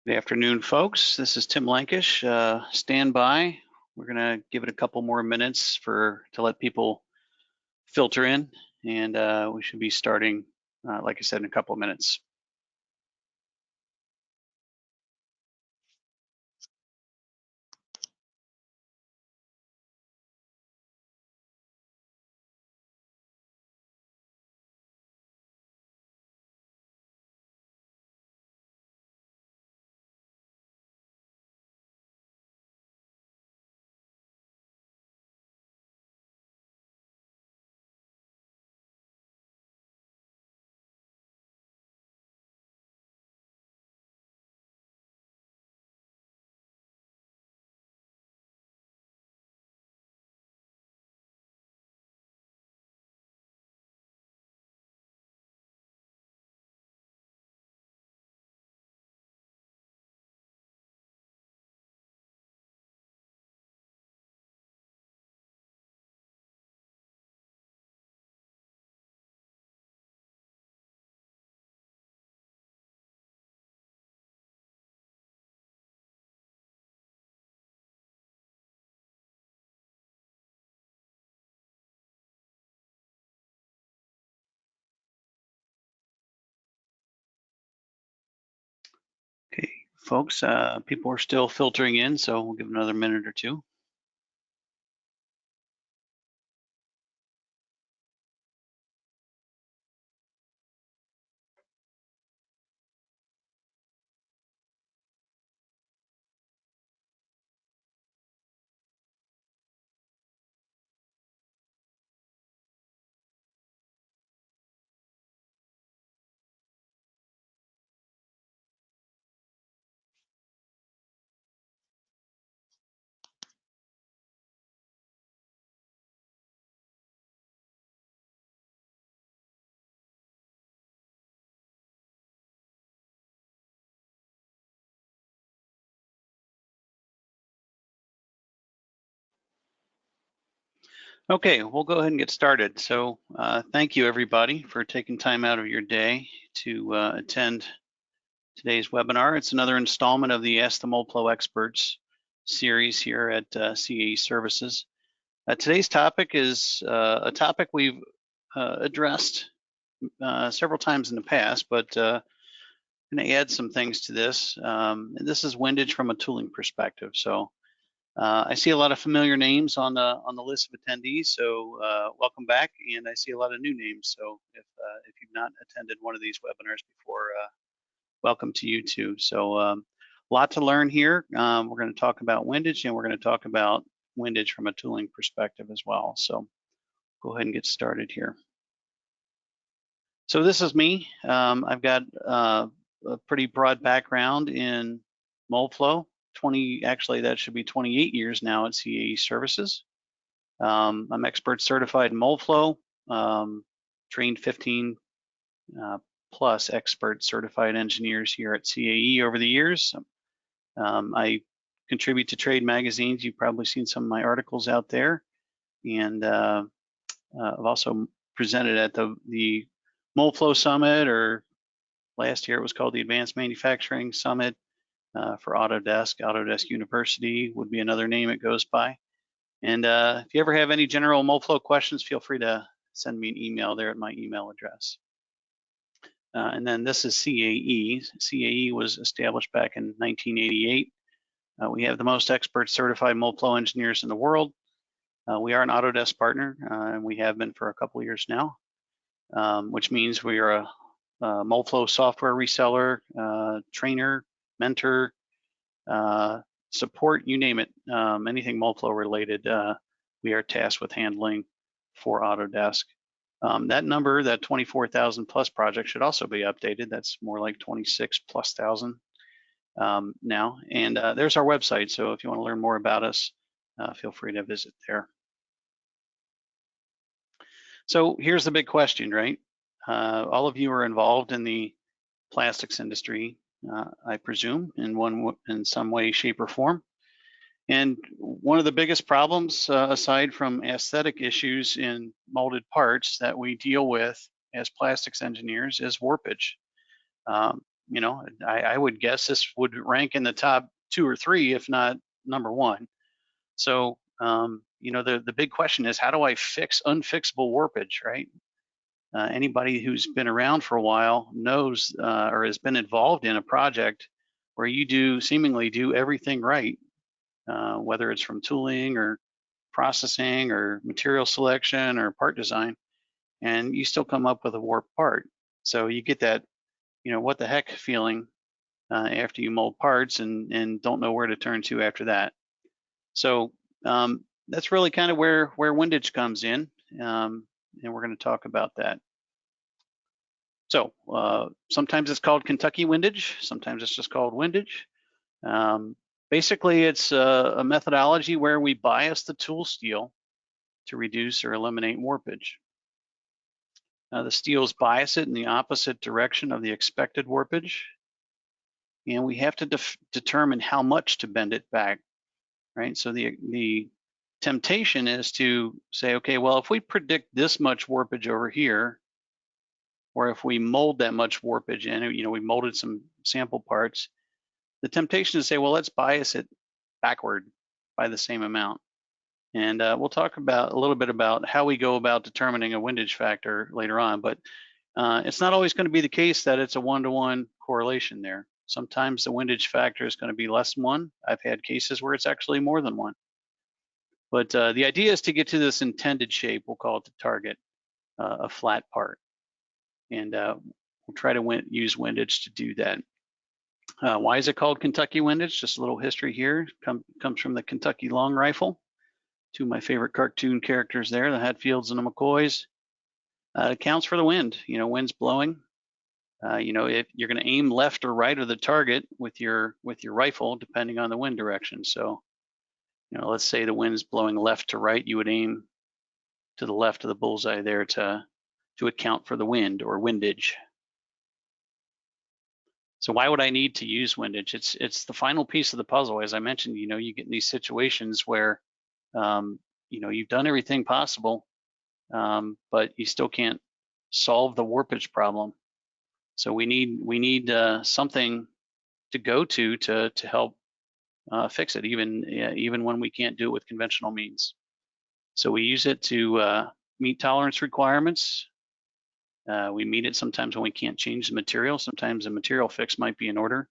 Good afternoon, folks. This is Tim Lankish. Stand by. We're going to give it a couple more minutes to let people filter in, and we should be starting, like I said, in a couple of minutes. Okay, folks, people are still filtering in, so we'll give another minute or two. Okay, we'll go ahead and get started. So thank you, everybody, for taking time out of your day to attend today's webinar. It's another installment of the Ask the Moldflow Experts series here at CAE Services. Today's topic is a topic we've addressed several times in the past, but going to add some things to this. And this is windage from a tooling perspective. So I see a lot of familiar names on the list of attendees. So welcome back, and I see a lot of new names. So if you've not attended one of these webinars before, welcome to you too. So a lot to learn here. We're going to talk about windage, and we're going to talk about windage from a tooling perspective as well. So go ahead and get started here. So this is me. I've got a pretty broad background in Moldflow. Actually that should be 28 years now at CAE Services. I'm expert certified in Moldflow, trained 15 plus expert certified engineers here at CAE over the years. I contribute to trade magazines. You've probably seen some of my articles out there, and I've also presented at the Moldflow Summit, or last year it was called the Advanced Manufacturing Summit for Autodesk. Autodesk University would be another name it goes by. And if you ever have any general Moldflow questions, feel free to send me an email there at my email address. And then this is CAE. CAE was established back in 1988. We have the most expert certified Moldflow engineers in the world. We are an Autodesk partner, and we have been for a couple of years now, which means we are a Moldflow software reseller, trainer, mentor, support, you name it, anything Moldflow related, we are tasked with handling for Autodesk. That number, that 24,000 plus project, should also be updated. That's more like 26 plus thousand now. And there's our website. So if you want to learn more about us, feel free to visit there. So here's the big question, right? All of you are involved in the plastics industry, I presume, in some way, shape, or form. And one of the biggest problems, aside from aesthetic issues in molded parts that we deal with as plastics engineers, is warpage. you know, I would guess this would rank in the top 2 or 3, if not number 1. So, you know, the big question is, how do I fix unfixable warpage, right? Anybody who's been around for a while knows or has been involved in a project where you seemingly do everything right, whether it's from tooling or processing or material selection or part design, and you still come up with a warped part. So you get that, you know, what the heck feeling after you mold parts and don't know where to turn to after that. So that's really kind of where windage comes in, and we're going to talk about that. So sometimes it's called Kentucky windage, sometimes it's just called windage. Basically, it's a methodology where we bias the tool steel to reduce or eliminate warpage. The steels bias it in the opposite direction of the expected warpage, and we have to determine how much to bend it back, right? So the temptation is to say, okay, well, if we predict this much warpage over here, or if we mold that much warpage in, you know, we molded some sample parts, the temptation is to say, well, let's bias it backward by the same amount. And we'll talk about a little bit about how we go about determining a windage factor later on, but it's not always going to be the case that it's a one-to-one correlation there. Sometimes the windage factor is going to be less than 1. I've had cases where it's actually more than 1. But the idea is to get to this intended shape. We'll call it the target, a flat part. And we'll try to use windage to do that. Why is it called Kentucky windage? Just a little history here. Comes from the Kentucky long rifle. 2 of my favorite cartoon characters there, the Hatfields and the McCoys. It counts for the wind. You know, wind's blowing. You know, if you're going to aim left or right of the target with your rifle, depending on the wind direction. So, you know, let's say the wind is blowing left to right, you would aim to the left of the bullseye there to account for the wind, or windage. So why would I need to use windage? It's the final piece of the puzzle. As I mentioned, you know, you get in these situations where, you know, you've done everything possible, but you still can't solve the warpage problem. So we need something to go to help fix it, even when we can't do it with conventional means. So we use it to meet tolerance requirements. We meet it sometimes when we can't change the material. Sometimes the material fix might be in order.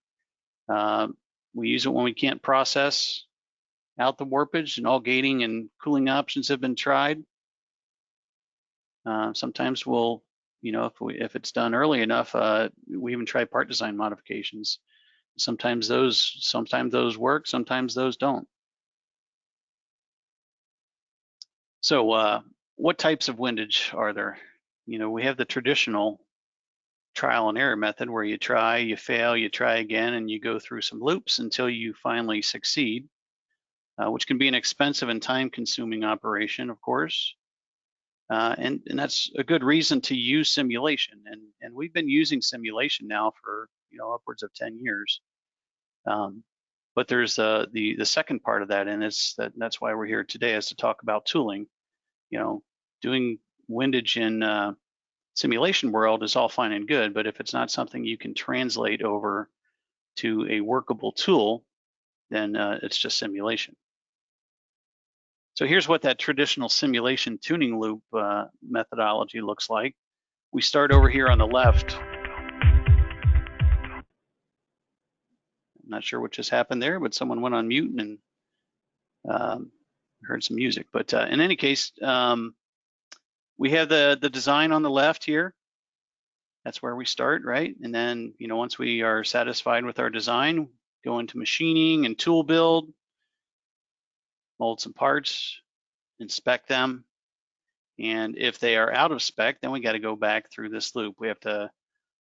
We use it when we can't process out the warpage, and all gating and cooling options have been tried. Sometimes we'll, you know, if it's done early enough, we even try part design modifications. Sometimes those work, sometimes those don't. So what types of windage are there? You know, we have the traditional trial and error method where you try, you fail, you try again, and you go through some loops until you finally succeed, which can be an expensive and time-consuming operation, of course. And that's a good reason to use simulation. And we've been using simulation now for, you know, upwards of 10 years. But there's the second part of that, and that's why we're here today, is to talk about tooling. You know, doing windage in simulation world is all fine and good, but if it's not something you can translate over to a workable tool, then it's just simulation. So here's what that traditional simulation tuning loop methodology looks like. We start over here on the left. I'm not sure what just happened there, but someone went on mute and heard some music. But in any case, we have the design on the left here. That's where we start, right? And then, you know, once we are satisfied with our design, go into machining and tool build, mold some parts, inspect them. And if they are out of spec, then we got to go back through this loop. We have to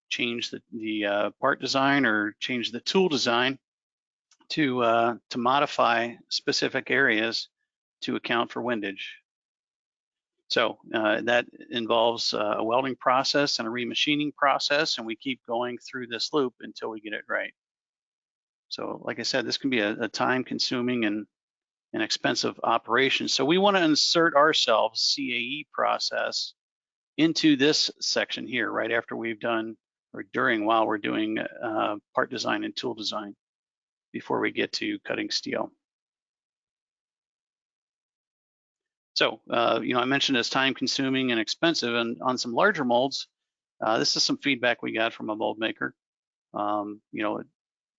change the part design or change the tool design to modify specific areas to account for windage. So that involves a welding process and a remachining process, and we keep going through this loop until we get it right. So like I said, this can be a time-consuming and an expensive operation. So we want to insert ourselves, CAE process, into this section here right after we've done or while we're doing part design and tool design before we get to cutting steel. So, I mentioned it's time consuming and expensive, and on some larger molds, this is some feedback we got from a mold maker.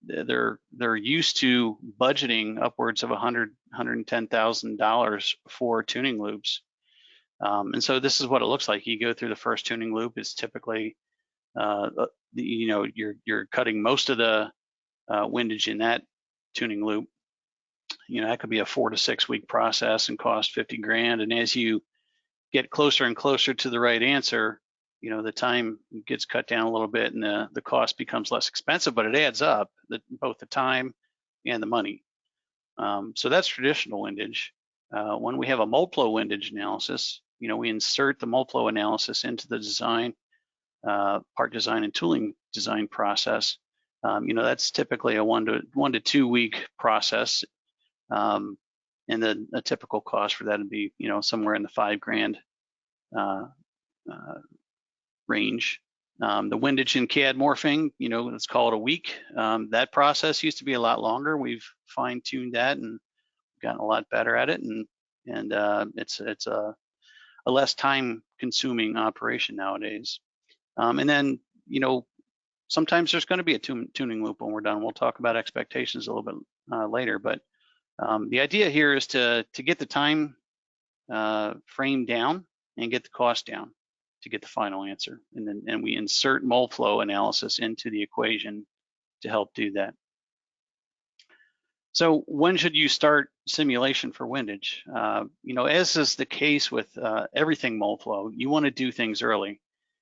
They're used to budgeting upwards of $110,000 for tuning loops. And so this is what it looks like. You go through the first tuning loop. It's typically, you're cutting most of the windage in that tuning loop. That could be a 4 to 6 week process and cost 50 grand. And as you get closer and closer to the right answer, the time gets cut down a little bit and the cost becomes less expensive, but it adds up, both the time and the money. So that's traditional windage. When we have a Moldflow windage analysis, we insert the Moldflow analysis into the design, part design and tooling design process. That's typically a 1 to 2 week process. And then a typical cost for that would be, somewhere in the 5 grand range. The windage and CAD morphing, let's call it a week. That process used to be a lot longer. We've fine-tuned that and gotten a lot better at it, and it's a less time-consuming operation nowadays. And then, sometimes there's going to be a tuning loop when we're done. We'll talk about expectations a little bit later, but the idea here is to get the time frame down and get the cost down to get the final answer. And we insert Moldflow analysis into the equation to help do that. So when should you start simulation for windage? As is the case with everything Moldflow, you want to do things early.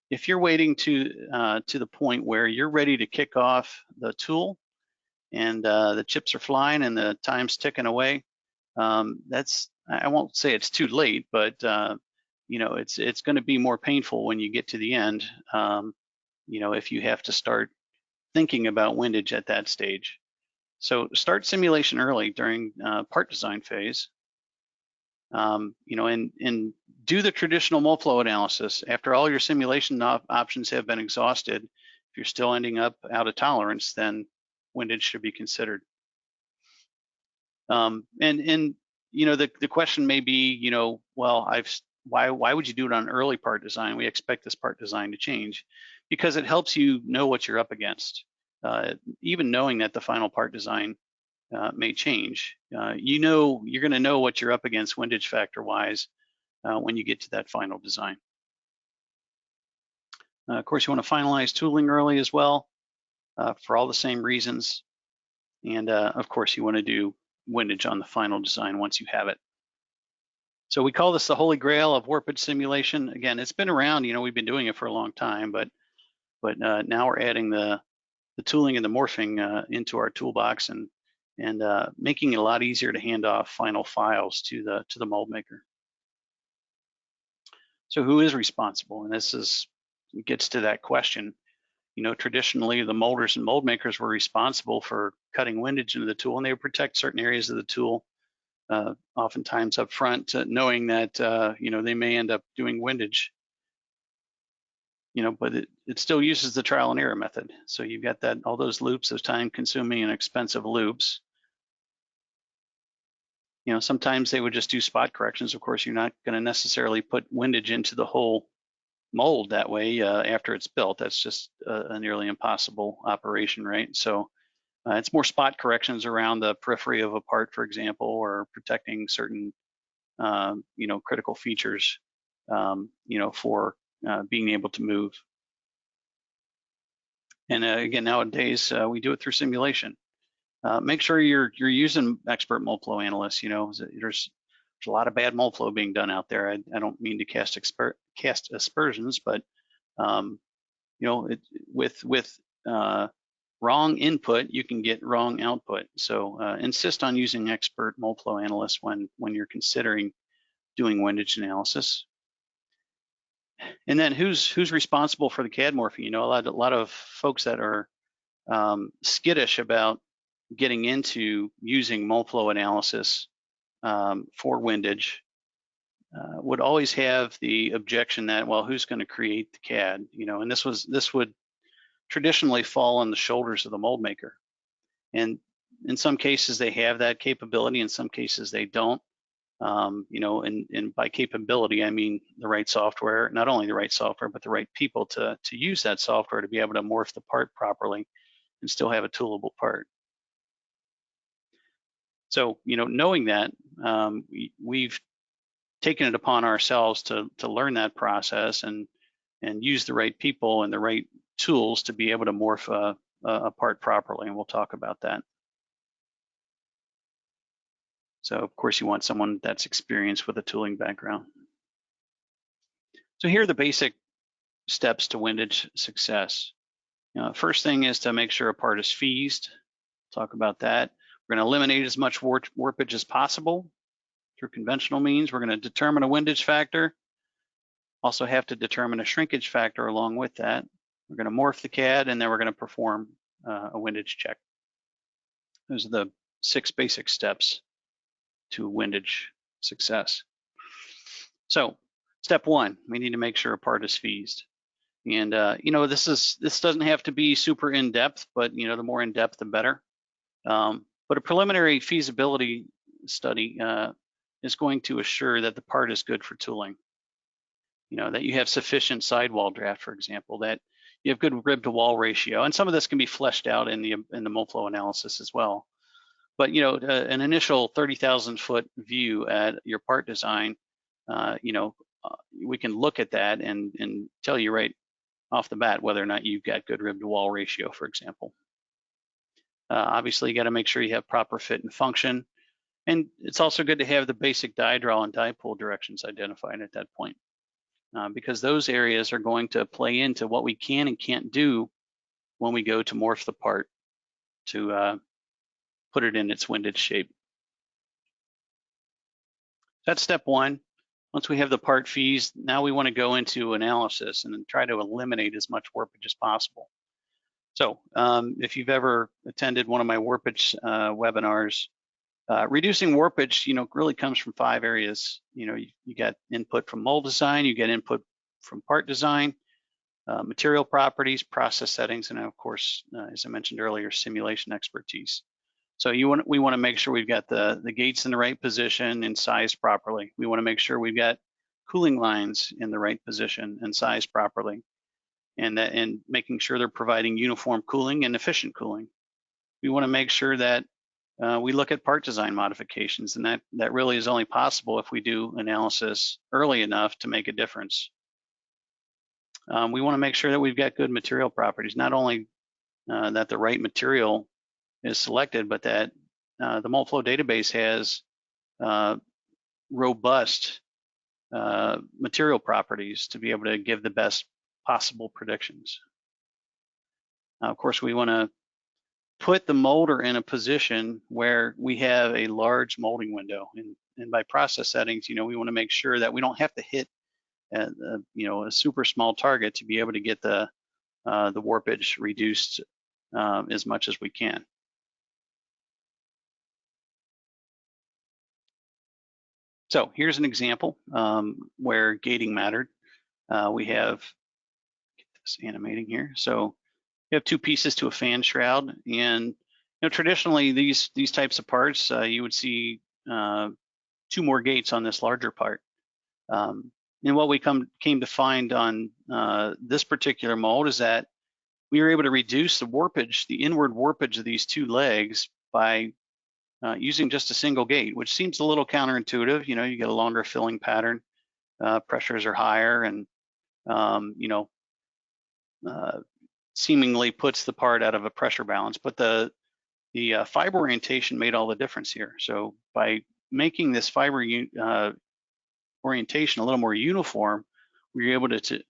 If you're waiting to the point where you're ready to kick off the tool and the chips are flying and the time's ticking away, I won't say it's too late, but it's going to be more painful when you get to the end. If you have to start thinking about windage at that stage. So start simulation early during part design phase. And do the traditional Moldflow analysis. After all your simulation options have been exhausted, if you're still ending up out of tolerance, then windage should be considered. The question may be, well, why would you do it on early part design? We expect this part design to change because it helps you know what you're up against. Even knowing that the final part design may change, you're going to know what you're up against windage factor wise when you get to that final design. Of course, you want to finalize tooling early as well for all the same reasons. And of course, you want to do windage on the final design once you have it. So we call this the holy grail of warpage simulation. Again, it's been around, we've been doing it for a long time, but now we're adding the tooling and the morphing into our toolbox and making it a lot easier to hand off final files to the mold maker. So who is responsible? And this gets to that question. Traditionally the molders and mold makers were responsible for cutting windage into the tool, and they would protect certain areas of the tool, oftentimes up front, knowing that they may end up doing windage. But it still uses the trial and error method. So you've got all those loops, those time-consuming and expensive loops. Sometimes they would just do spot corrections. Of course, you're not going to necessarily put windage into the whole mold that way after it's built. That's just a nearly impossible operation, right? So it's more spot corrections around the periphery of a part, for example, or protecting certain critical features for being able to move. And again, nowadays we do it through simulation. Make sure you're using expert Moldflow analysts. There's a lot of bad Moldflow being done out there. I don't mean to cast aspersions, but with wrong input, you can get wrong output. So insist on using expert Moldflow analysts when you're considering doing windage analysis. And then who's responsible for the CAD morphing? A lot of folks that are skittish about getting into using Moldflow analysis for windage would always have the objection that, well, who's going to create the CAD? And this would traditionally fall on the shoulders of the mold maker. And in some cases they have that capability, in some cases they don't. You know, and by capability, I mean the right software, not only the right software, but the right people to use that software to be able to morph the part properly and still have a toolable part. So, you know, knowing that, we've taken it upon ourselves to learn that process and use the right people and the right tools to be able to morph a part properly, and we'll talk about that. So of course you want someone that's experienced with a tooling background. So here are the basic steps to windage success. First thing is to make sure a part is feesed. Talk about that. We're going to eliminate as much warpage as possible through conventional means. We're going to determine a windage factor. Also have to determine a shrinkage factor along with that. We're going to morph the CAD, and then we're going to perform a windage check. Those are the 6 basic steps to windage success. So step 1, we need to make sure a part is feesed. And you know, this doesn't have to be super in depth, but you know, the more in depth, the better. But a preliminary feasibility study is going to assure that the part is good for tooling. You know, that you have sufficient sidewall draft, for example, that you have good rib to wall ratio, and some of this can be fleshed out in the Moldflow analysis as well. But you know, an initial 30,000 foot view at your part design, you know, we can look at that and tell you right off the bat whether or not you've got good rib to wall ratio, for example. Obviously, you got to make sure you have proper fit and function, and it's also good to have the basic die draw and die pull directions identified at that point, because those areas are going to play into what we can and can't do when we go to morph the part to put it in its windage shape. That's step 1. Once we have the part fees, now we want to go into analysis and try to eliminate as much warpage as possible. So if you've ever attended one of my warpage webinars, reducing warpage, you know, really comes from 5 areas. You know, you got input from mold design, you get input from part design, material properties, process settings, and of course, as I mentioned earlier, simulation expertise. So we want to make sure we've got the gates in the right position and sized properly. We want to make sure we've got cooling lines in the right position and sized properly, and making sure they're providing uniform cooling and efficient cooling. We want to make sure that we look at part design modifications, and that really is only possible if we do analysis early enough to make a difference. We want to make sure that we've got good material properties, not only that the right material is selected, but that the Moldflow database has robust material properties to be able to give the best possible predictions. Of course, we want to put the molder in a position where we have a large molding window, and by process settings, you know, we want to make sure that we don't have to hit you know, a super small target to be able to get the warpage reduced as much as we can. So here's an example where gating mattered. We have, get this animating here. So you have 2 pieces to a fan shroud, and you know, traditionally these types of parts, you would see 2 more gates on this larger part. And what we came to find on this particular mold is that we were able to reduce the warpage, the inward warpage of these 2 legs by using just a single gate, which seems a little counterintuitive. You know, you get a longer filling pattern, pressures are higher, and you know, seemingly puts the part out of a pressure balance. But the fiber orientation made all the difference here. So by making this fiber orientation a little more uniform, we were able to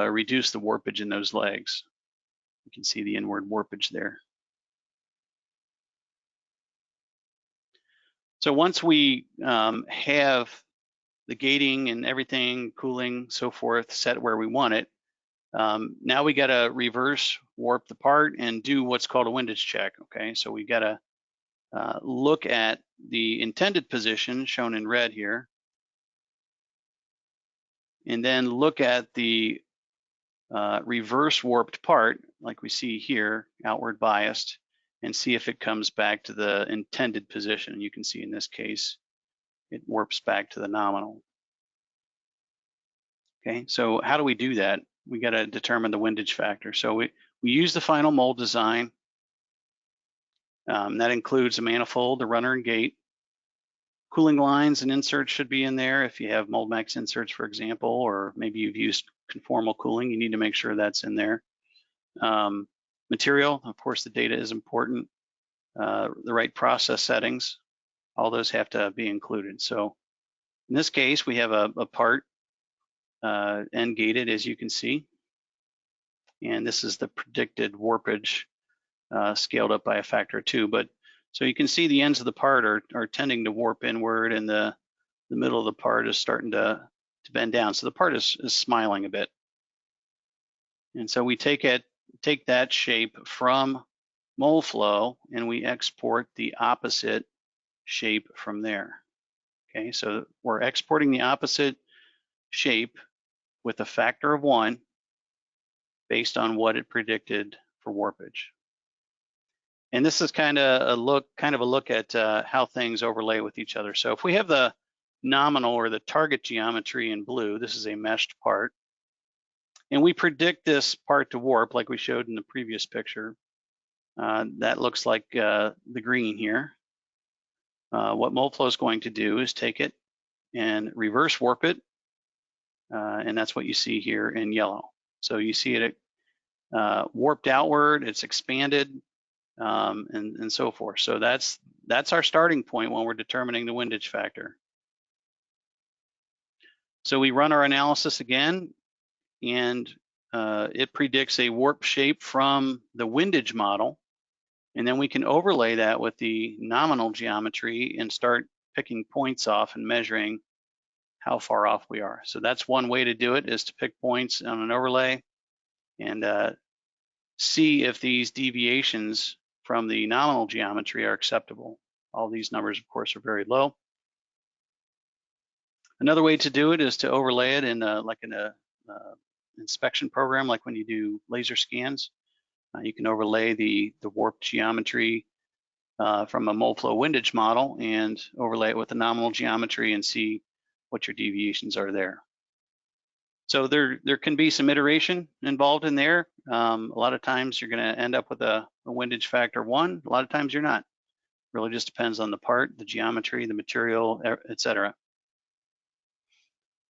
reduce the warpage in those legs. You can see the inward warpage there. So once we have the gating and everything, cooling, so forth, set where we want it, now we got to reverse warp the part and do what's called a windage check. Okay, so we got to look at the intended position shown in red here, and then look at the reverse warped part, like we see here, outward biased, and see if it comes back to the intended position. You can see in this case, it warps back to the nominal. Okay, so how do we do that? We got to determine the windage factor. So we use the final mold design. That includes a manifold, the runner and gate. Cooling lines and inserts should be in there. If you have mold max inserts, for example, or maybe you've used conformal cooling, you need to make sure that's in there. Material, of course, the data is important. The right process settings, all those have to be included. So in this case, we have a part end gated, as you can see. And this is the predicted warpage scaled up by a factor of 2. But so you can see the ends of the part are tending to warp inward, and the middle of the part is starting to bend down. So the part is smiling a bit. And so we take that shape from Moldflow and we export the opposite shape from there. Okay, so we're exporting the opposite shape with a factor of 1 based on what it predicted for warpage. And this is kind of a look at how things overlay with each other. So if we have the nominal or the target geometry in blue, this is a meshed part, and we predict this part to warp like we showed in the previous picture. That looks like the green here. What Moldflow is going to do is take it and reverse warp it, and that's what you see here in yellow. So you see it warped outward, it's expanded, and so forth. So that's our starting point when we're determining the windage factor. So we run our analysis again, and it predicts a warp shape from the windage model, and then we can overlay that with the nominal geometry and start picking points off and measuring how far off we are. So that's one way to do it, is to pick points on an overlay and see if these deviations from the nominal geometry are acceptable. All these numbers, of course, are very low. Another way to do it is to overlay it in like in a inspection program, like when you do laser scans. You can overlay the warped geometry from a Moldflow windage model and overlay it with the nominal geometry and see what your deviations are there. So there can be some iteration involved in there. A lot of times you're going to end up with a windage factor 1. A lot of times you're not. It really just depends on the part, the geometry, the material, etc.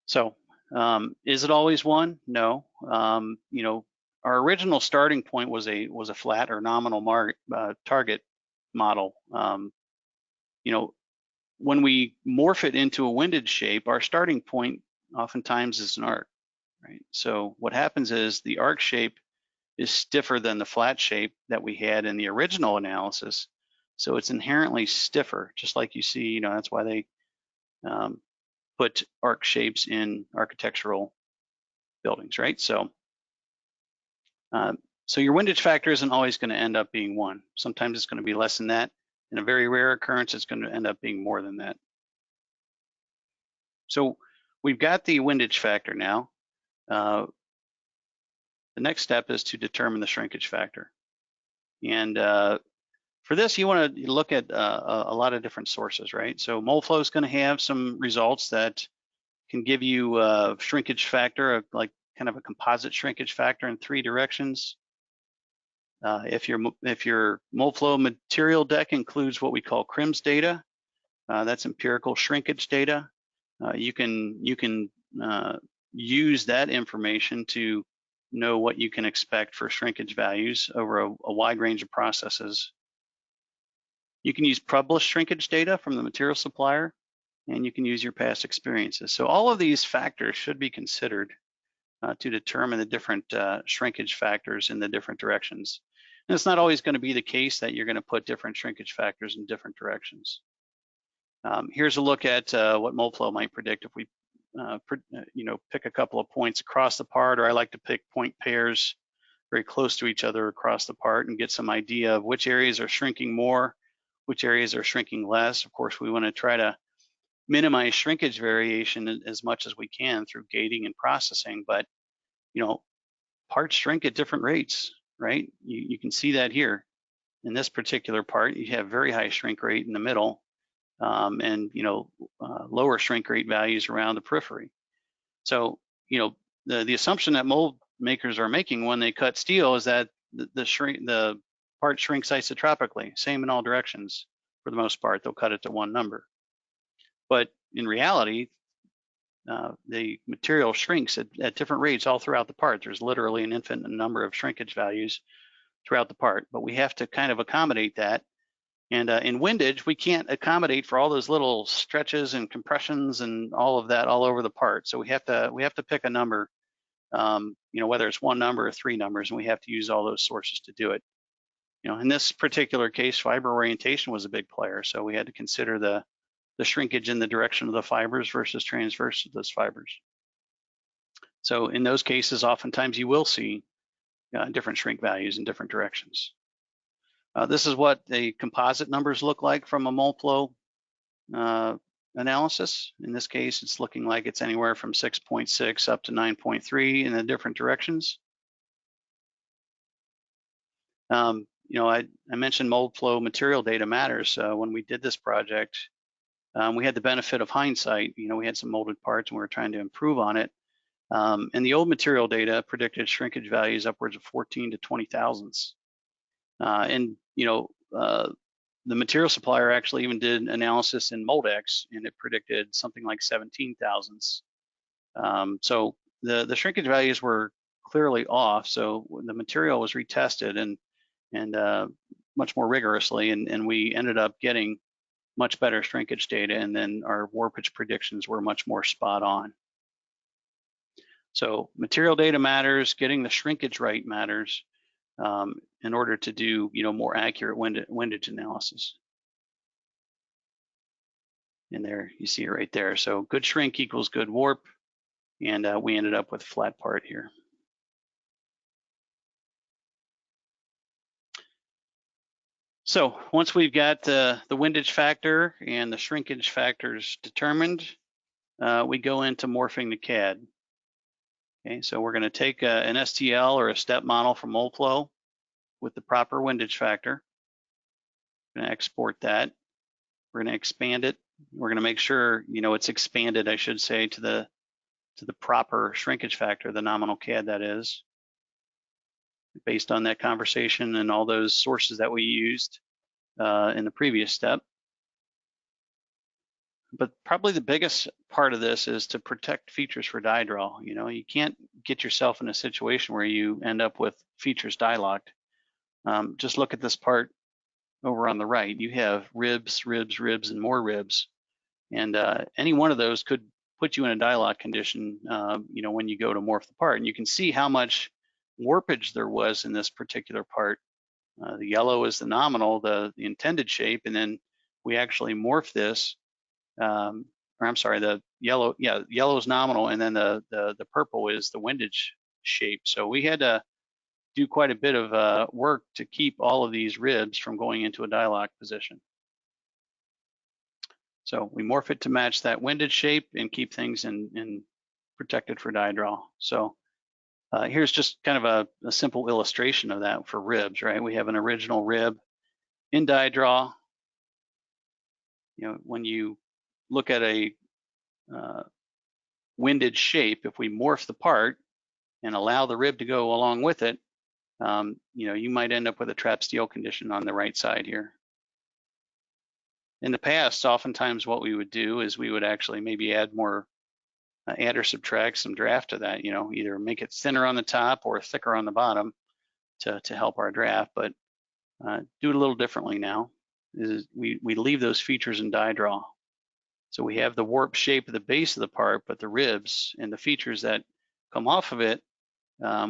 So is it always 1? No. You know, our original starting point was a flat or nominal target model. You know, when we morph it into a windage shape, our starting point oftentimes is an arc, right? So what happens is the arc shape is stiffer than the flat shape that we had in the original analysis. So it's inherently stiffer, just like you see, you know, that's why they put arc shapes in architectural buildings, right? So so your windage factor isn't always going to end up being 1. Sometimes it's going to be less than that. In a very rare occurrence, it's going to end up being more than that. So we've got the windage factor now. The next step is to determine the shrinkage factor. And for this, you want to look at a lot of different sources, right? So Moldflow is going to have some results that can give you a shrinkage factor, like kind of a composite shrinkage factor in 3 directions. If your Moldflow material deck includes what we call CRIMS data, that's empirical shrinkage data. You can use that information to know what you can expect for shrinkage values over a wide range of processes. You can use published shrinkage data from the material supplier, and you can use your past experiences. So all of these factors should be considered to determine the different shrinkage factors in the different directions. And it's not always going to be the case that you're going to put different shrinkage factors in different directions. Here's a look at what Moldflow might predict if we you know, pick a couple of points across the part, or I like to pick point pairs very close to each other across the part and get some idea of which areas are shrinking more, which areas are shrinking less. Of course, we want to try to minimize shrinkage variation as much as we can through gating and processing, but you know, parts shrink at different rates, right? You can see that here. In this particular part, you have very high shrink rate in the middle, and lower shrink rate values around the periphery. So the assumption that mold makers are making when they cut steel is that the part shrinks isotropically, same in all directions. For the most part, they'll cut it to one number. But in reality, the material shrinks at different rates all throughout the part. There's literally an infinite number of shrinkage values throughout the part, but we have to kind of accommodate that. And in Windage, we can't accommodate for all those little stretches and compressions and all of that all over the part. So we have to pick a number, whether it's one number or three numbers, and we have to use all those sources to do it. In this particular case, fiber orientation was a big player, so we had to consider the shrinkage in the direction of the fibers versus transverse of those fibers. So in those cases, oftentimes you will see different shrink values in different directions. This is what the composite numbers look like from a Moldflow analysis. In this case, it's looking like it's anywhere from 6.6 up to 9.3 in the different directions. I mentioned Moldflow material data matters. When we did this project, we had the benefit of hindsight. We had some molded parts and we were trying to improve on it. And the old material data predicted shrinkage values upwards of 14 to 20 thousandths. The material supplier actually even did analysis in Moldex, and it predicted something like 17 thousandths. So the shrinkage values were clearly off. So the material was retested and much more rigorously, and we ended up getting much better shrinkage data, and then our warpage predictions were much more spot on. So material data matters, getting the shrinkage right matters in order to do more accurate windage analysis. And there you see it right there. So good shrink equals good warp, and we ended up with a flat part here. So once we've got the windage factor and the shrinkage factors determined, we go into morphing the CAD. Okay, so we're going to take an STL or a step model from Moldflow with the proper windage factor. We're going to export that. We're going to expand it. We're going to make sure it's expanded, I should say, to the proper shrinkage factor, the nominal CAD that is, based on that conversation and all those sources that we used in the previous step. But probably the biggest part of this is to protect features for die draw. You can't get yourself in a situation where you end up with features die locked. Just look at this part over on the right. You have ribs, ribs, ribs, and more ribs. And any one of those could put you in a die lock condition, when you go to morph the part. And you can see how much warpage there was in this particular part. The yellow is the nominal, the intended shape, and then we actually morph this. The yellow, yellow is nominal, and then the purple is the windage shape. So we had to do quite a bit of work to keep all of these ribs from going into a die lock position. So we morph it to match that windage shape and keep things in protected for die draw. So here's just kind of a simple illustration of that for ribs, right? We have an original rib in die draw. When you look at a windage shape, if we morph the part and allow the rib to go along with it, you might end up with a trap steel condition on the right side here. In the past, oftentimes what we would do is we would actually maybe add more, add or subtract some draft to that, either make it thinner on the top or thicker on the bottom to help our draft, but do it a little differently now. We leave those features in die draw. So we have the warp shape of the base of the part, but the ribs and the features that come off of it,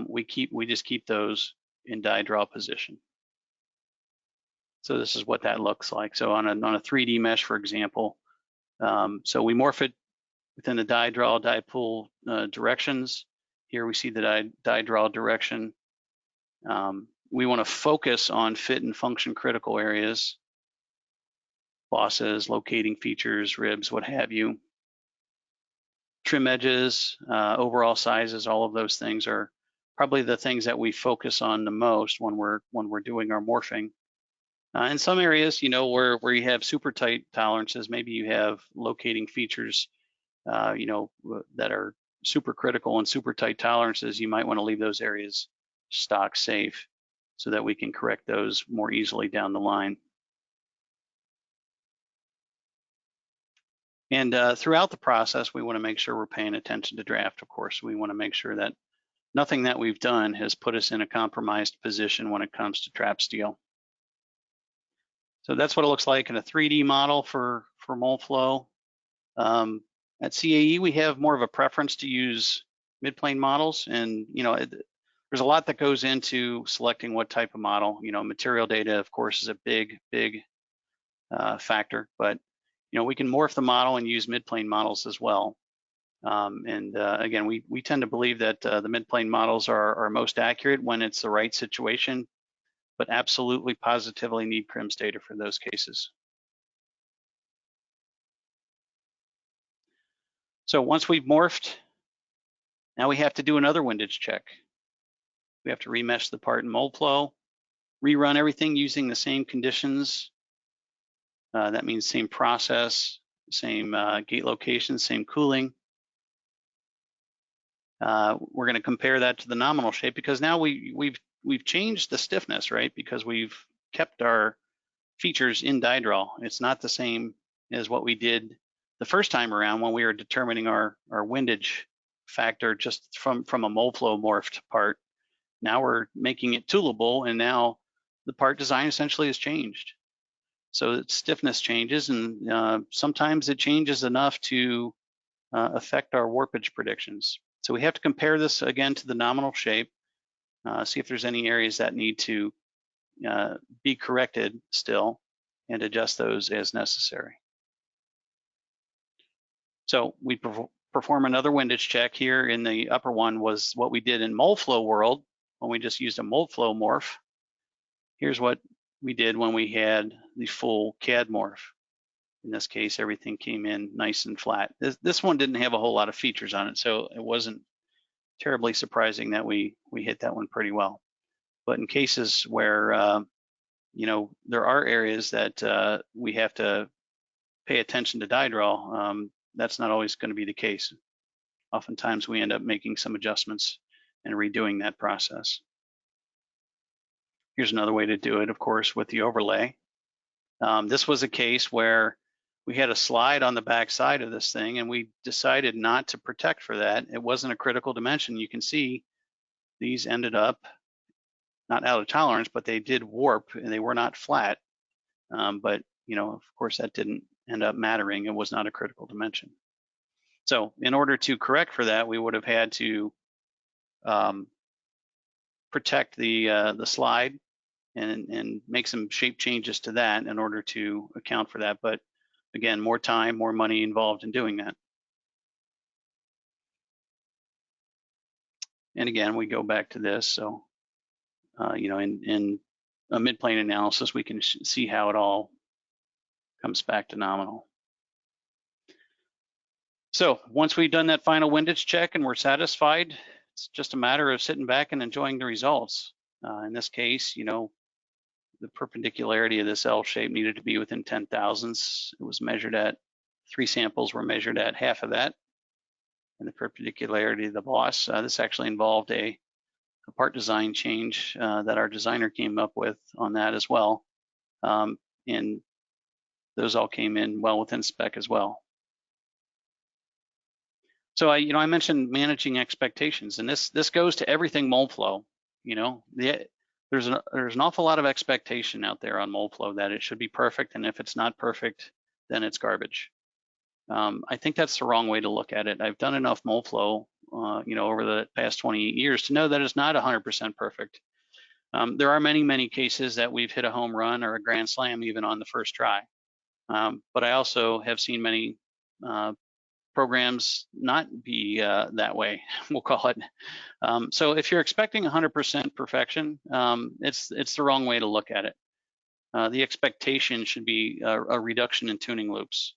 we just keep those in die draw position. So this is what that looks like. So on a 3D mesh, for example, so we morph it within the die draw, die pull directions. Here we see the die draw direction. We want to focus on fit and function critical areas, bosses, locating features, ribs, what have you. Trim edges, overall sizes, all of those things are probably the things that we focus on the most when we're doing our morphing. In some areas, where you have super tight tolerances, maybe you have locating features, that are super critical and super tight tolerances, you might want to leave those areas stock safe so that we can correct those more easily down the line. And throughout the process, we want to make sure we're paying attention to draft, of course. We want to make sure that nothing that we've done has put us in a compromised position when it comes to trap steel. So that's what it looks like in a 3D model for Moldflow. At CAE, we have more of a preference to use mid-plane models, and there's a lot that goes into selecting what type of model. Material data, of course, is a big factor, but we can morph the model and use mid-plane models as well. Again, we tend to believe that the mid-plane models are most accurate when it's the right situation, but absolutely positively need CRIMS data for those cases. So once we've morphed, now we have to do another windage check. We have to remesh the part in Moldflow, rerun everything using the same conditions. That means same process, same gate location, same cooling. We're going to compare that to the nominal shape because now we've changed the stiffness, right? Because we've kept our features in die draw. It's not the same as what we did the first time around when we were determining our windage factor just from a Moldflow morphed part. Now we're making it toolable, and now the part design essentially has changed. So its stiffness changes, and sometimes it changes enough to affect our warpage predictions. So we have to compare this again to the nominal shape, see if there's any areas that need to be corrected still, and adjust those as necessary. So we perform another windage check here. In the upper one was what we did in Moldflow world when we just used a Moldflow morph. Here's what we did when we had the full CAD morph. In this case, everything came in nice and flat. This one didn't have a whole lot of features on it, so it wasn't terribly surprising that we hit that one pretty well. But in cases where there are areas that we have to pay attention to die draw, that's not always going to be the case. Oftentimes we end up making some adjustments and redoing that process. Here's another way to do it, of course, with the overlay. This was a case where we had a slide on the back side of this thing, and we decided not to protect for that. It wasn't a critical dimension. You can see these ended up not out of tolerance, but they did warp, and they were not flat. But of course, that didn't end up mattering. It was not a critical dimension. So in order to correct for that, we would have had to protect the slide and make some shape changes to that in order to account for that. But again, more time, more money involved in doing that. And again, we go back to this. So, in a mid-plane analysis, we can see how it all comes back to nominal. So once we've done that final windage check and we're satisfied, it's just a matter of sitting back and enjoying the results. In this case, the perpendicularity of this L shape needed to be within 10 thousandths. It was measured at, 3 samples were measured at half of that. And the perpendicularity of the boss, this actually involved a part design change that our designer came up with on that as well. And those all came in well within spec as well. So I mentioned managing expectations, and this goes to everything Moldflow. There's an awful lot of expectation out there on Moldflow that it should be perfect, and if it's not perfect, then it's garbage. I think that's the wrong way to look at it. I've done enough Moldflow, over the past 28 years to know that it's not 100% perfect. There are many cases that we've hit a home run or a grand slam even on the first try. But I also have seen many programs not be that way, we'll call it. So if you're expecting 100% perfection, it's the wrong way to look at it. The expectation should be a reduction in tuning loops.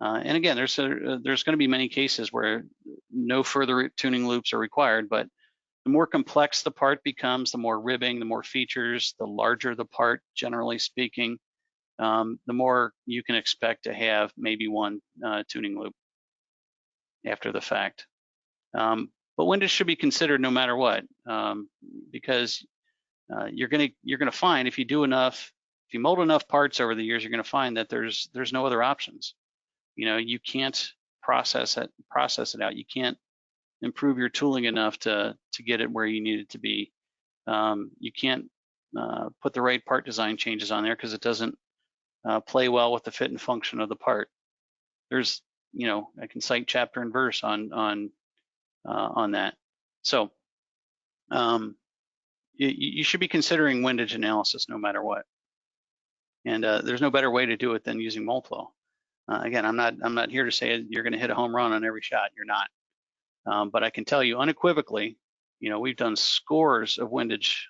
And again, there's going to be many cases where no further tuning loops are required, but The more complex the part becomes, the more ribbing, the more features, the larger the part, generally speaking, the more you can expect to have maybe one tuning loop after the fact. But windage should be considered no matter what, because you're gonna find if you mold enough parts over the years, you're gonna find that there's no other options. You can't process it out. You can't improve your tooling enough to get it where you need it to be. You can't put the right part design changes on there because it doesn't play well with the fit and function of the part. There's, I can cite chapter and verse on that. So you should be considering windage analysis no matter what. And there's no better way to do it than using Moldflow. Again, I'm not here to say you're going to hit a home run on every shot. You're not. But I can tell you unequivocally, we've done scores of windage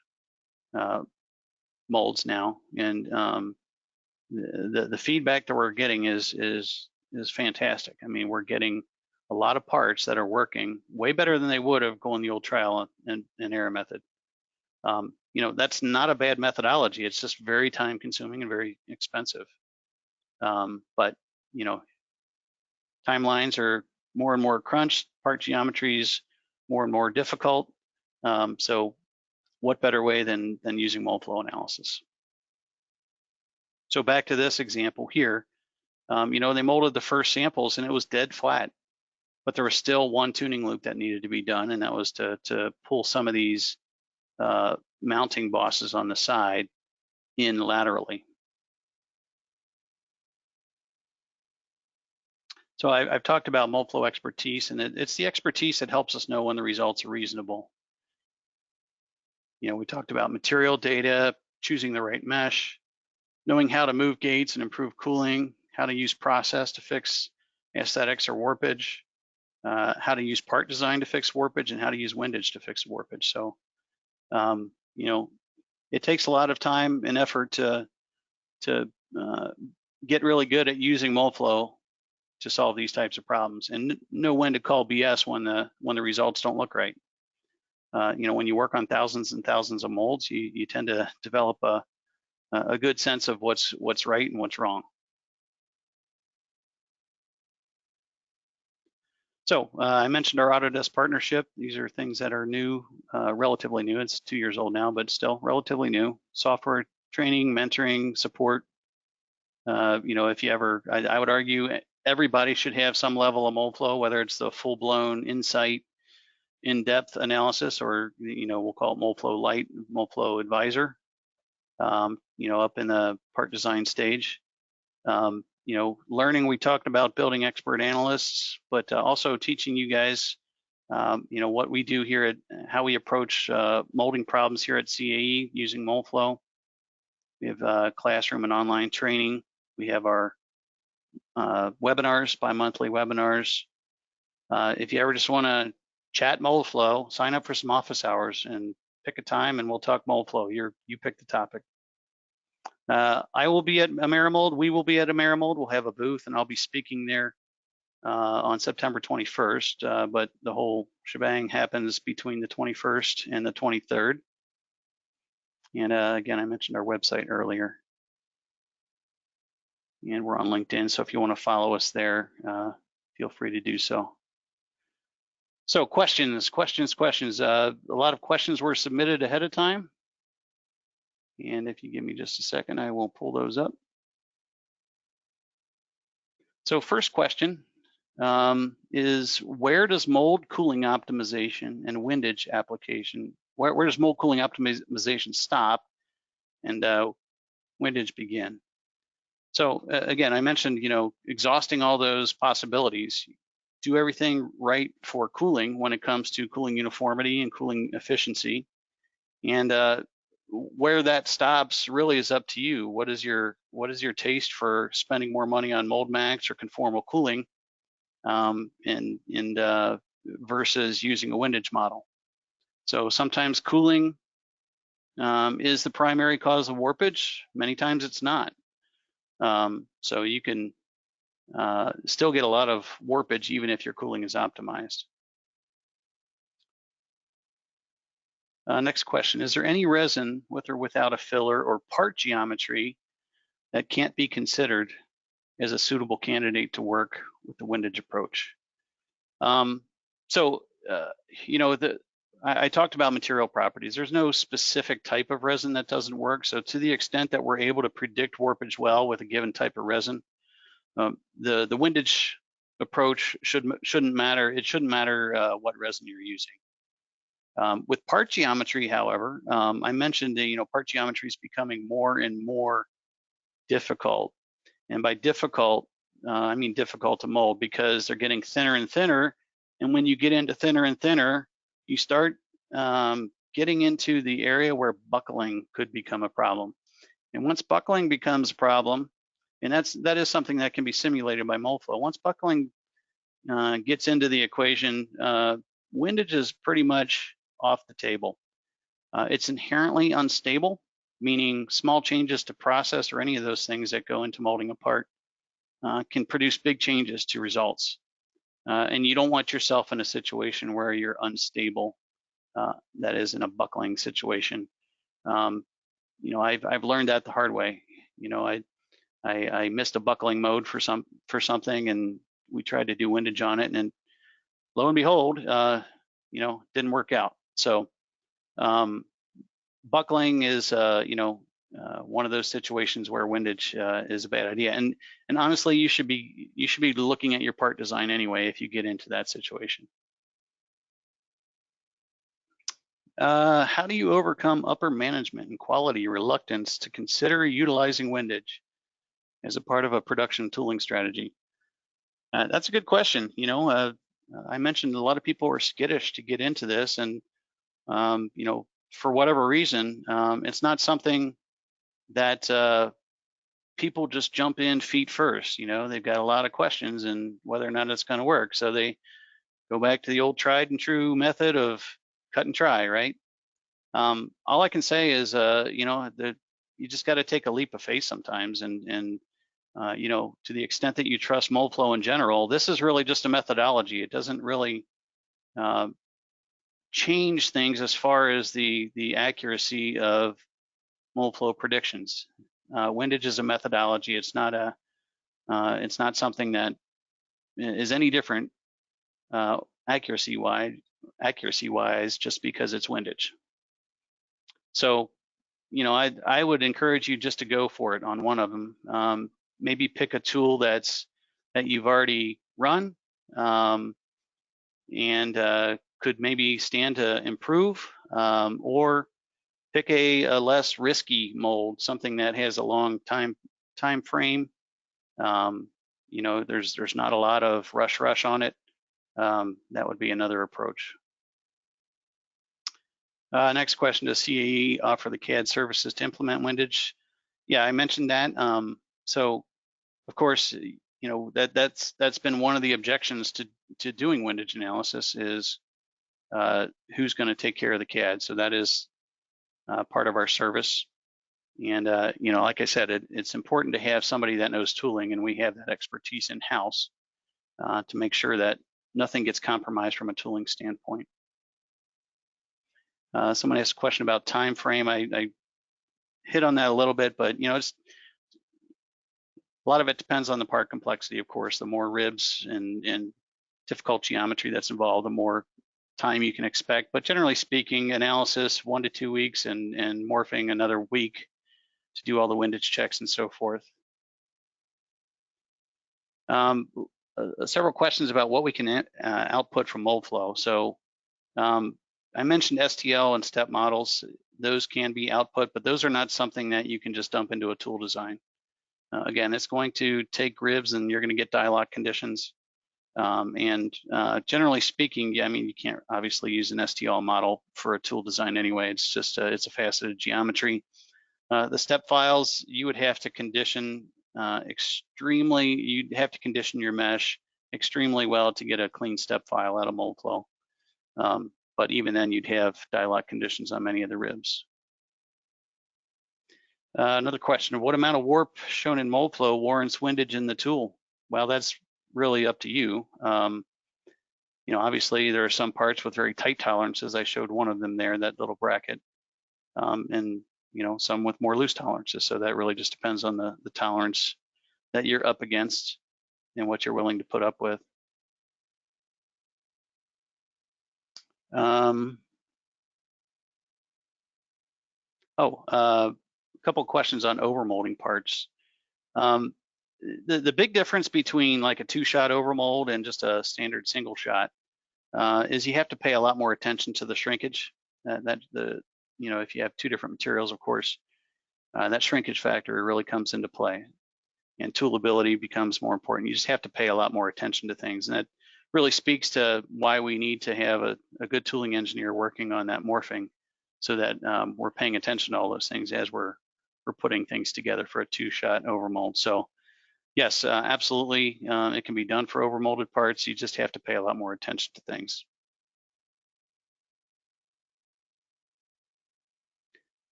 molds now, and the feedback that we're getting is fantastic. I mean, we're getting a lot of parts that are working way better than they would have going the old trial and error method. That's not a bad methodology. It's just very time consuming and very expensive. But timelines are more and more crunched, part geometries more and more difficult. So what better way than using Moldflow analysis? So back to this example here, they molded the first samples and it was dead flat, but there was still one tuning loop that needed to be done, and that was to pull some of these mounting bosses on the side in laterally. So I've talked about Moldflow expertise, and it's the expertise that helps us know when the results are reasonable. We talked about material data, choosing the right mesh, knowing how to move gates and improve cooling, how to use process to fix aesthetics or warpage, how to use part design to fix warpage, and how to use windage to fix warpage. So, it takes a lot of time and effort to get really good at using Moldflow to solve these types of problems, and know when to call BS when the results don't look right. When you work on thousands and thousands of molds, you tend to develop a good sense of what's right and what's wrong. So I mentioned our Autodesk partnership. These are things that are new, relatively new. It's 2 years old now, but still relatively new. Software training, mentoring, support. If you ever, I would argue everybody should have some level of Moldflow, whether it's the full-blown insight, in-depth analysis, or we'll call it Moldflow Light, Moldflow Advisor. Up in the part design stage. Learning, we talked about building expert analysts, but also teaching you guys, what we do here, how we approach molding problems here at CAE using Moldflow. We have classroom and online training. We have our webinars, bi-monthly webinars. If you ever just want to chat Moldflow, sign up for some office hours and pick a time and we'll talk Moldflow. You pick the topic. I will be at Amerimold. We will be at Amerimold. We'll have a booth, and I'll be speaking there on September 21st. But the whole shebang happens between the 21st and the 23rd. And again, I mentioned our website earlier, and we're on LinkedIn. So if you want to follow us there, feel free to do so. So questions. A lot of questions were submitted ahead of time. And if you give me just a second, I will pull those up. So first question is, where does mold cooling optimization and windage application, where does mold cooling optimization stop and windage begin? So again, I mentioned, exhausting all those possibilities. Do everything right for cooling when it comes to cooling uniformity and cooling efficiency. And where that stops really is up to you. What is your taste for spending more money on mold max or conformal cooling, versus using a windage model? So sometimes cooling is the primary cause of warpage. Many times it's not. So you can still get a lot of warpage even if your cooling is optimized. Next question, is there any resin with or without a filler or part geometry that can't be considered as a suitable candidate to work with the windage approach? Um, so, you know, I talked about material properties. There's no specific type of resin that doesn't work. So to the extent that we're able to predict warpage well with a given type of resin, the windage approach shouldn't matter. It shouldn't matter what resin you're using. With part geometry, however, I mentioned that, you know, part geometry is becoming more and more difficult. And by difficult, I mean difficult to mold because they're getting thinner and thinner. And when you get into thinner and thinner, you start getting into the area where buckling could become a problem. And once buckling becomes a problem, and that is something that can be simulated by Moldflow. Once buckling gets into the equation, windage is pretty much off the table. It's inherently unstable, meaning small changes to process or any of those things that go into molding a part can produce big changes to results. And you don't want yourself in a situation where you're unstable, that is in a buckling situation. You know, I've learned that the hard way. You know, I missed a buckling mode for something, and we tried to do windage on it, and lo and behold, you know, didn't work out. So buckling is, you know, one of those situations where windage is a bad idea. And honestly, you should be looking at your part design anyway if you get into that situation. How do you overcome upper management and quality reluctance to consider utilizing windage as a part of a production tooling strategy? That's a good question. You know, I mentioned a lot of people are skittish to get into this, and you know, for whatever reason, it's not something that people just jump in feet first. You know, they've got a lot of questions and whether or not it's going to work, so they go back to the old tried and true method of cut and try, right? All I can say is, you know, that you just got to take a leap of faith sometimes, and you know, to the extent that you trust Moldflow in general, this is really just a methodology. It doesn't really change things as far as the accuracy of Moldflow predictions. Windage is a methodology. It's not something that is any different accuracy wise just because it's windage. So, you know, I would encourage you just to go for it on one of them. Maybe pick a tool that you've already run and could maybe stand to improve, or pick a less risky mold, something that has a long time frame. You know, there's not a lot of rush on it. That would be another approach. Next question, does CAE offer the CAD services to implement windage? Yeah, I mentioned that. So of course, you know, that's been one of the objections to doing windage analysis is who's going to take care of the CAD. So that is part of our service. And you know, like I said, it's important to have somebody that knows tooling, and we have that expertise in-house to make sure that nothing gets compromised from a tooling standpoint. Someone asked a question about time frame. I hit on that a little bit, but you know, it's a lot of it depends on the part complexity, of course. The more ribs and difficult geometry that's involved, the more time you can expect. But generally speaking, analysis 1 to 2 weeks, and morphing another week to do all the windage checks and so forth. Several questions about what we can output from Moldflow. So I mentioned STL and step models. Those can be output, but those are not something that you can just dump into a tool design. Again, it's going to take ribs, and you're going to get dialogue conditions. Generally speaking, yeah, I mean, you can't obviously use an STL model for a tool design anyway. It's just it's a faceted geometry. The step files, you would have to condition you'd have to condition your mesh extremely well to get a clean step file out of Moldflow. But even then, you'd have dialogue conditions on many of the ribs. Another question, what amount of warp shown in Moldflow warrants windage in the tool? Well, that's really up to you. obviously there are some parts with very tight tolerances. I showed one of them there, that little bracket, and some with more loose tolerances. So that really just depends on the tolerance that you're up against and what you're willing to put up with. A couple questions on overmolding parts. The big difference between like a 2-shot overmold and just a standard single shot is you have to pay a lot more attention to the shrinkage. If you have 2 different materials, of course, that shrinkage factor really comes into play, and toolability becomes more important. You just have to pay a lot more attention to things, and that really speaks to why we need to have a good tooling engineer working on that morphing, so that we're paying attention to all those things as we're putting things together for a 2-shot overmold. So yes, absolutely, it can be done for overmolded parts. You just have to pay a lot more attention to things.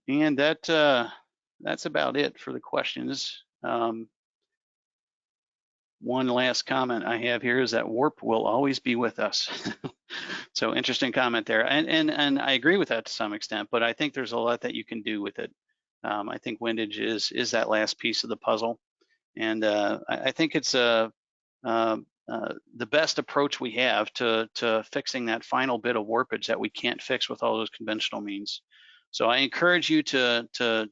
And that's about it for the questions. One last comment I have here is that warp will always be with us. So interesting comment there, and I agree with that to some extent, but I think there's a lot that you can do with it. I think windage is that last piece of the puzzle, and I think it's the best approach we have to fixing that final bit of warpage that we can't fix with all those conventional means. So I encourage you to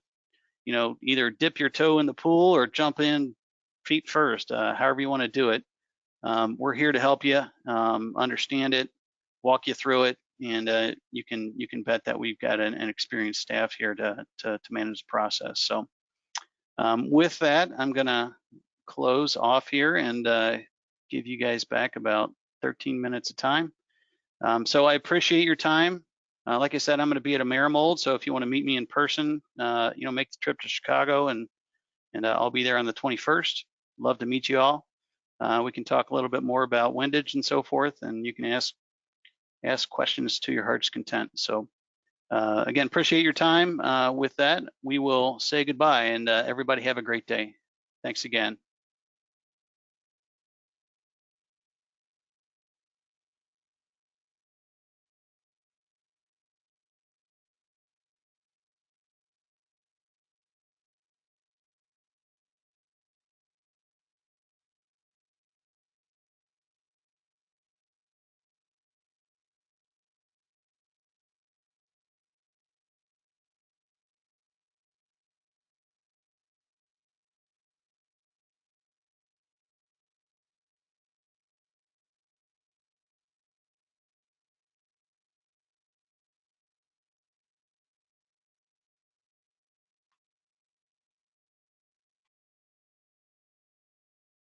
either dip your toe in the pool or jump in feet first, however you want to do it. We're here to help you understand it, walk you through it, and you can bet that we've got an experienced staff here to manage the process. So with that, I'm gonna close off here and give you guys back about 13 minutes of time. So I appreciate your time. Like I said, I'm gonna be at a Mold, so if you want to meet me in person, make the trip to Chicago, and I'll be there on the 21st. Love to meet you all. We can talk a little bit more about windage and so forth, and you can ask questions to your heart's content. So again, appreciate your time. With that, we will say goodbye, and everybody have a great day. Thanks again.